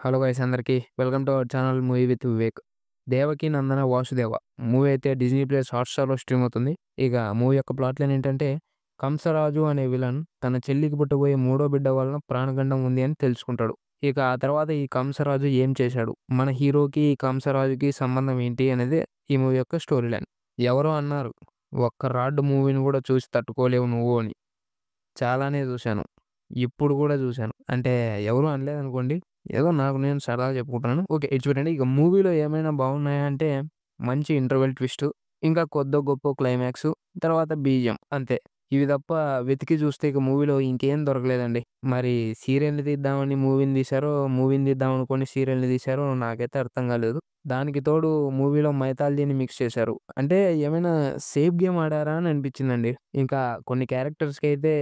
Hello guys అందరికీ welcome to our channel movie with Vivek. 'Devaki Nandana Vasudeva' movie అయితే Disney plus హాట్‌స్టార్‌లో stream అవుతుంది. ఇక movie యొక్క ప్లాట్ లైన్ ఏంటంటే, కంసరాజు అనే విలన్ తన చెల్లికి పుట్టబోయే మూడో బిడ్డ వలన ప్రాణగండం ఉంది అని తెలుసుకుంటాడు. ఇక ఆ తర్వాత ఈ కంసరాజు ఏం చేశాడు? మన హీరోకి ఈ కంసరాజుకి సంబంధం ఏంటి అనేది ఈ మూవీ యొక్క స్టోరీ లైన్. ఎవరో అన్నారు, "ఒక్క రాడ్ మూవీని కూడా చూసి తట్టుకోలేవు నువ్వు" అని. చాలానే చూశాను. ఇప్పుడు కూడా చూశాను. అంటే ఎవరు అనలేదనుకోండి. ఏదో నాకు నేను సరదాగా చెప్పుకుంటున్నాను. ఓకే. ఇది చూడండి. ఇక మూవీలో ఏమైనా బాగున్నాయా అంటే మంచి ఇంటర్వెల్ ట్విస్టు, ఇంకా కొద్దో గొప్పో క్లైమాక్సు, తర్వాత బీజీఎం అంతే. ఇవి తప్ప వెతికి చూస్తే ఇక మూవీలో ఇంకేం దొరకలేదండి. మరి సీరియల్‌ని తీద్దామని మూవీని తీశారో, మూవీని తీద్దామనుకోని సీరియల్‌ని తీశారో నాకైతే అర్థం కాలేదు. దానికి తోడు మూవీలో మైథాలజీని మిక్స్ చేశారు. అంటే ఏమైనా సేఫ్ గేమ్ ఆడారా అని అనిపించిందండి. ఇంకా కొన్ని క్యారెక్టర్స్‌కైతే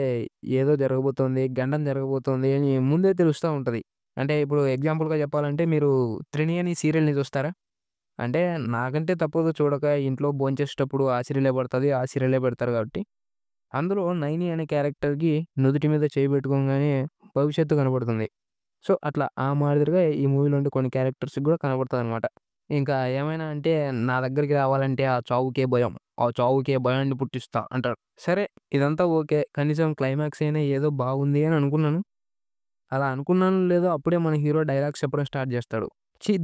ఏదో జరగబోతోంది, గండం జరగబోతోంది అని ముందే తెలుస్తా ఉంటది. అంటే ఇప్పుడు ఎగ్జాంపుల్‌గా చెప్పాలంటే మీరు 'త్రిని' అని సీరియల్‌ని చూస్తారా? అంటే నాకంటే తప్పదు చూడక ఇంట్లో భోంచేసేటప్పుడు ఆ సీరియలే పడతది. ఆ సీరియలే పెడతారు కాబట్టి. అందులో 'నైని' అనే క్యారెక్టర్‌కి నుదుటి మీద చేయి పెట్టుకోంగానే భవిష్యత్తు కనపడుతుంది. సో, అట్లా ఆ మాదిరిగా ఈ మూవీలో ఉండే కొన్ని క్యారెక్టర్స్‌కి గూడా కనపడతదనమాట. ఇంకా ఏమైనా అంటే నా దగ్గరికి రావాలంటే ఆ చావుకే భయం. ఆ చావుకే భయాన్ని పుట్టిస్తా అంటాడు. సరే ఇదంతా ఓకే. కనీసం క్లైమాక్స్ అయినా ఏదో బాగుంది అని అనుకున్నాను. అలా అనుకున్నానో లేదో అప్పుడే మన హీరో డైలాగ్స్ చెప్పడం స్టార్ట్ చేస్తాడు.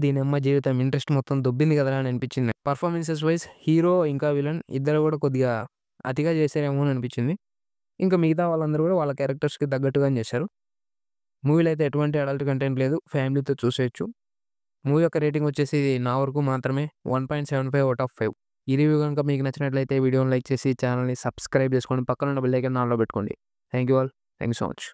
దీనమ్మ జీవితం ఇంట్రెస్ట్ మొత్తం దొబ్బింది కదరా అని అనిపించింది. పర్ఫార్మెన్సెస్ వైస్ హీరో ఇంకా విలన్ ఇద్దరు కూడా కొద్దిగా అతిగా చేశారేమో అని అనిపించింది. ఇంకా మిగతా వాళ్ళందరూ కూడా వాళ్ళ క్యారెక్టర్స్‌కి తగ్గట్టుగానే చేశారు. మూవీలో అయితే ఎటువంటి అడల్ట్ కంటెంట్ లేదు. ఫ్యామిలీతో చూసేయొచ్చు. మూవీ యొక్క రేటింగ్ వచ్చేసి నా వరకు మాత్రమే 1.75 ఔట్ ఆఫ్ 5. ఈ రివ్యూ గనుక మీకు నచ్చినట్లయితే వీడియోని లైక్ చేసి ఛానెల్‌ని సబ్స్క్రైబ్ చేసుకోండి. పక్కనున్న బెల్ ఐకాన్ ఆన్‌లో పెట్టుకోండి. Thank you all. Thank you so much.